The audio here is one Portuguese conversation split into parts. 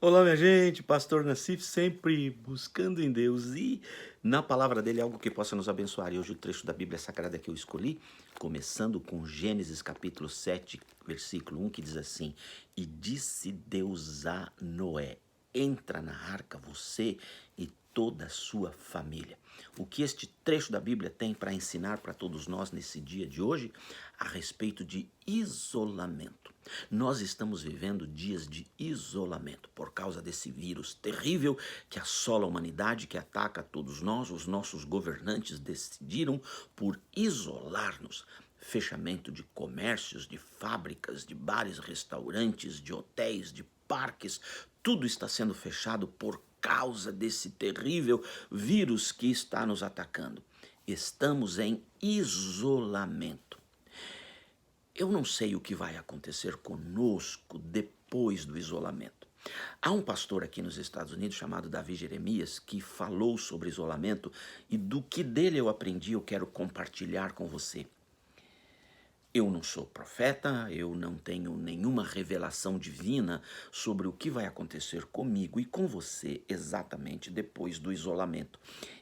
Olá, minha gente, Pastor Nassif, sempre buscando em Deus e na palavra dele algo que possa nos abençoar. E hoje o trecho da Bíblia Sagrada que eu escolhi, começando com Gênesis capítulo 7, versículo 1, que diz assim: E disse Deus a Noé: entra na arca você e toda a sua família. O que este trecho da Bíblia tem para ensinar para todos nós nesse dia de hoje? A respeito de isolamento. Nós estamos vivendo dias de isolamento por causa desse vírus terrível que assola a humanidade, que ataca todos nós. Os nossos governantes decidiram por isolar-nos. Fechamento de comércios, de fábricas, de bares, restaurantes, de hotéis, de parques, tudo está sendo fechado por causa desse terrível vírus que está nos atacando. Estamos em isolamento. Eu não sei o que vai acontecer conosco depois do isolamento. Há um pastor aqui nos Estados Unidos chamado Davi Jeremias que falou sobre isolamento e do que dele eu aprendi eu quero compartilhar com você. Eu não sou profeta, eu não tenho nenhuma revelação divina sobre o que vai acontecer comigo e com você exatamente depois do isolamento.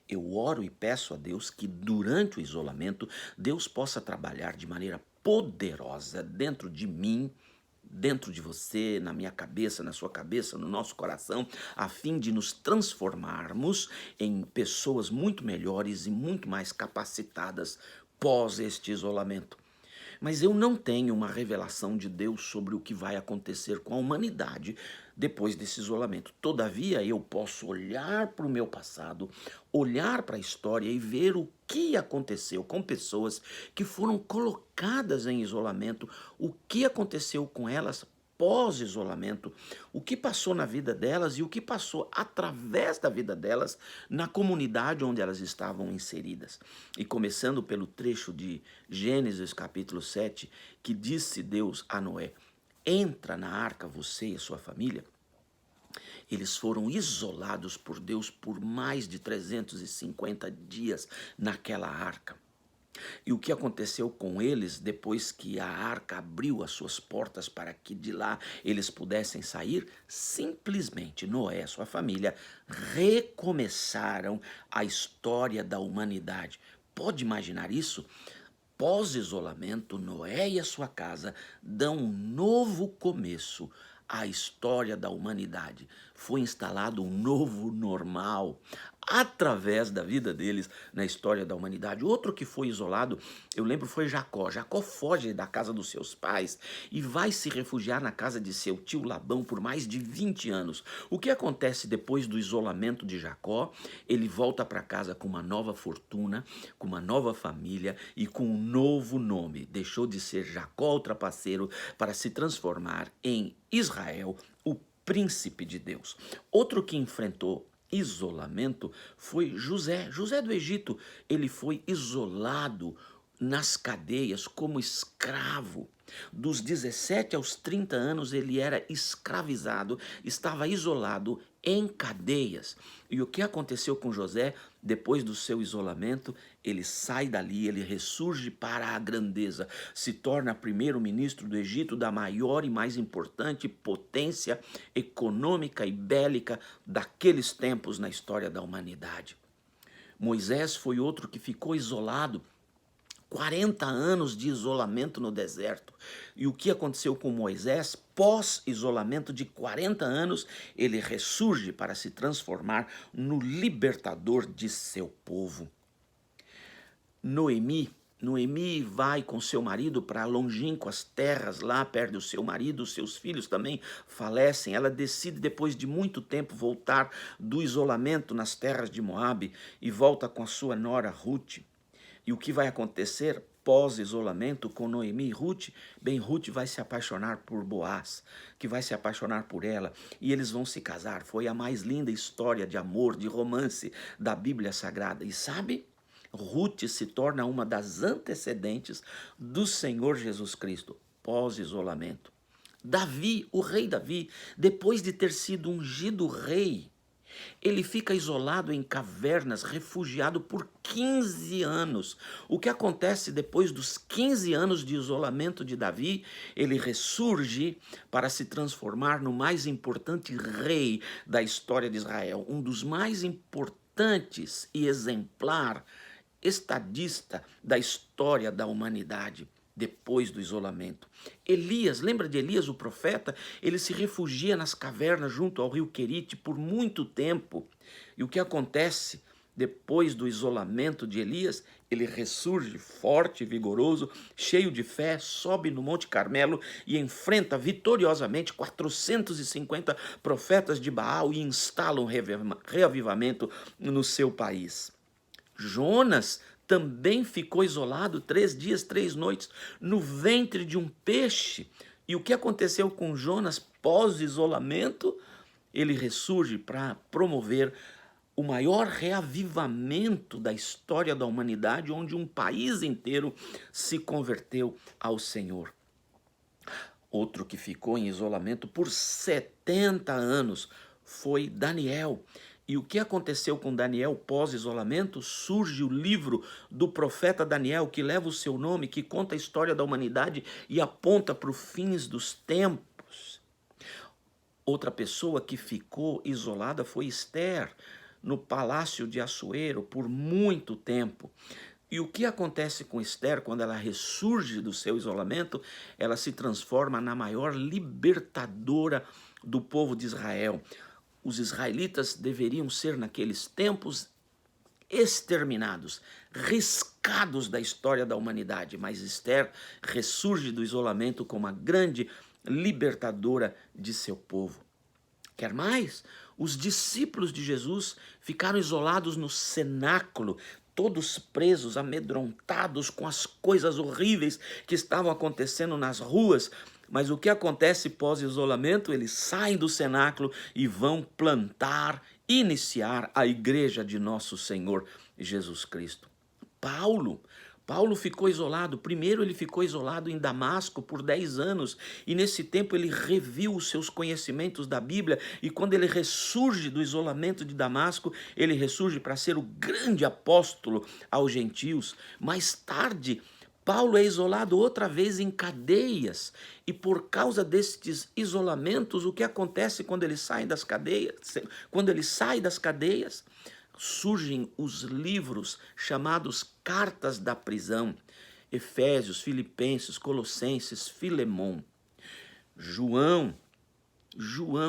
Eu oro e peço a Deus que durante o isolamento, Deus possa trabalhar de maneira poderosa dentro de mim, dentro de você, na minha cabeça, na sua cabeça, no nosso coração, a fim de nos transformarmos em pessoas muito melhores e muito mais capacitadas pós este isolamento. Mas eu não tenho uma revelação de Deus sobre o que vai acontecer com a humanidade depois desse isolamento. Todavia, eu posso olhar para o meu passado, olhar para a história e ver o que aconteceu com pessoas que foram colocadas em isolamento, o que aconteceu com elas pós-isolamento, o que passou na vida delas e o que passou através da vida delas na comunidade onde elas estavam inseridas. E começando pelo trecho de Gênesis capítulo 7, que disse Deus a Noé: entra na arca você e a sua família. Eles foram isolados por Deus por mais de 350 dias naquela arca. E o que aconteceu com eles depois que a arca abriu as suas portas para que de lá eles pudessem sair? Simplesmente Noé e sua família recomeçaram a história da humanidade. Pode imaginar isso? Pós-isolamento, Noé e a sua casa dão um novo começo à história da humanidade. Foi instalado um novo normal através da vida deles na história da humanidade. Outro que foi isolado, eu lembro, foi Jacó. Jacó foge da casa dos seus pais e vai se refugiar na casa de seu tio Labão por mais de 20 anos. O que acontece depois do isolamento de Jacó? Ele volta para casa com uma nova fortuna, com uma nova família e com um novo nome. Deixou de ser Jacó o trapaceiro para se transformar em Israel, o príncipe de Deus. Outro que enfrentou isolamento foi José. José do Egito, ele foi isolado nas cadeias como escravo. Dos 17 aos 30 anos ele era escravizado, estava isolado em cadeias. E o que aconteceu com José depois do seu isolamento? Ele sai dali, ele ressurge para a grandeza, se torna primeiro-ministro do Egito, da maior e mais importante potência econômica e bélica daqueles tempos na história da humanidade. Moisés foi outro que ficou isolado, 40 anos de isolamento no deserto. E o que aconteceu com Moisés? Pós-isolamento de 40 anos, ele ressurge para se transformar no libertador de seu povo. Noemi vai com seu marido para longínquas terras, lá perde o seu marido, seus filhos também falecem. Ela decide, depois de muito tempo, voltar do isolamento nas terras de Moabe e volta com a sua nora Ruth. E o que vai acontecer pós-isolamento com Noemi e Ruth? Bem, Ruth vai se apaixonar por Boaz, que vai se apaixonar por ela, e eles vão se casar. Foi a mais linda história de amor, de romance da Bíblia Sagrada. E sabe? Ruth se torna uma das antecedentes do Senhor Jesus Cristo, pós-isolamento. Davi, o rei Davi, depois de ter sido ungido rei, Ele fica isolado em cavernas, refugiado por 15 anos. O que acontece depois dos 15 anos de isolamento de Davi? Ele ressurge para se transformar no mais importante rei da história de Israel, um dos mais importantes e exemplar estadista da história da humanidade depois do isolamento. Elias, lembra de Elias, o profeta? Ele se refugia nas cavernas junto ao rio Querite por muito tempo. E o que acontece depois do isolamento de Elias? Ele ressurge forte, vigoroso, cheio de fé, sobe no Monte Carmelo e enfrenta vitoriosamente 450 profetas de Baal e instala um reavivamento no seu país. Jonas também ficou isolado 3 dias, 3 noites, no ventre de um peixe. E o que aconteceu com Jonas pós-isolamento? Ele ressurge para promover o maior reavivamento da história da humanidade, onde um país inteiro se converteu ao Senhor. Outro que ficou em isolamento por 70 anos foi Daniel. E o que aconteceu com Daniel pós-isolamento? Surge o livro do profeta Daniel, que leva o seu nome, que conta a história da humanidade e aponta para os fins dos tempos. Outra pessoa que ficou isolada foi Esther, no palácio de Assuero, por muito tempo. E o que acontece com Esther quando ela ressurge do seu isolamento? Ela se transforma na maior libertadora do povo de Israel. Os israelitas deveriam ser, naqueles tempos, exterminados, riscados da história da humanidade. Mas Esther ressurge do isolamento como a grande libertadora de seu povo. Quer mais? Os discípulos de Jesus ficaram isolados no cenáculo, todos presos, amedrontados com as coisas horríveis que estavam acontecendo nas ruas. Mas o que acontece pós-isolamento? Eles saem do cenáculo e vão iniciar a igreja de nosso Senhor Jesus Cristo. Paulo ficou isolado. Primeiro ele ficou isolado em Damasco por 10 anos. E nesse tempo ele reviu os seus conhecimentos da Bíblia. E quando ele ressurge do isolamento de Damasco, ele ressurge para ser o grande apóstolo aos gentios. Mais tarde, Paulo é isolado outra vez em cadeias. E por causa destes isolamentos, o que acontece quando ele sai das cadeias? Quando ele sai das cadeias, surgem os livros chamados Cartas da Prisão. Efésios, Filipenses, Colossenses, Filemon. João,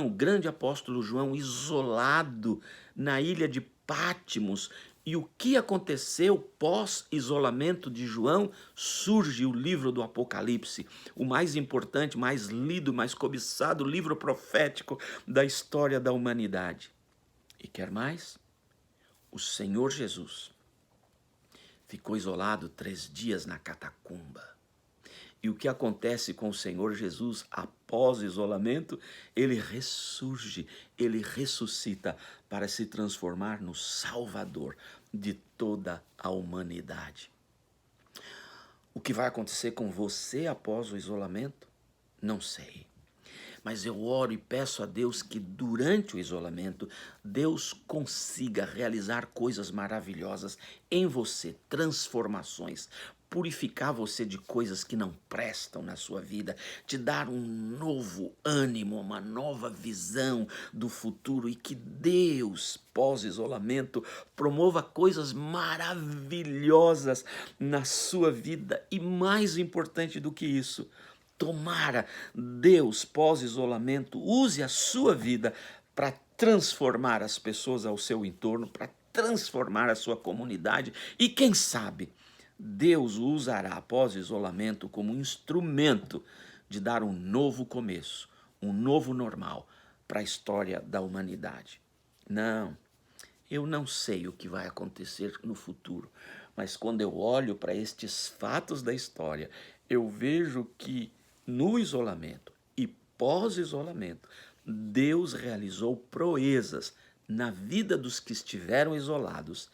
o grande apóstolo João, isolado na ilha de Pátimos. E o que aconteceu pós-isolamento de João? Surge o livro do Apocalipse, o mais importante, mais lido, mais cobiçado livro profético da história da humanidade. E quer mais? O Senhor Jesus ficou isolado 3 dias na catacumba. E o que acontece com o Senhor Jesus após o isolamento? Ele ressurge, ele ressuscita para se transformar no Salvador de toda a humanidade. O que vai acontecer com você após o isolamento? Não sei. Mas eu oro e peço a Deus que durante o isolamento, Deus consiga realizar coisas maravilhosas em você, transformações, purificar você de coisas que não prestam na sua vida, te dar um novo ânimo, uma nova visão do futuro e que Deus, pós-isolamento, promova coisas maravilhosas na sua vida e mais importante do que isso, tomara Deus, pós-isolamento, use a sua vida para transformar as pessoas ao seu entorno, para transformar a sua comunidade e, quem sabe, Deus o usará após o isolamento como um instrumento de dar um novo começo, um novo normal para a história da humanidade. Não, eu não sei o que vai acontecer no futuro, mas quando eu olho para estes fatos da história, eu vejo que no isolamento e pós-isolamento, Deus realizou proezas na vida dos que estiveram isolados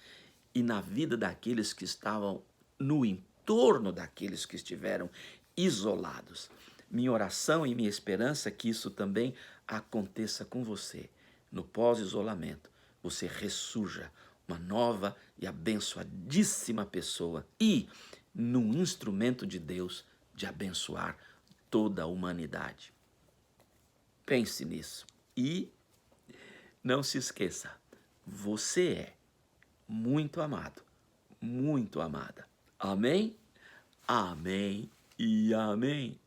e na vida daqueles que estavam no entorno daqueles que estiveram isolados. Minha oração e minha esperança é que isso também aconteça com você no pós-isolamento, você ressurja uma nova e abençoadíssima pessoa e num instrumento de Deus de abençoar toda a humanidade. Pense nisso e não se esqueça, você é muito amado, muito amada. Amém? Amém e amém.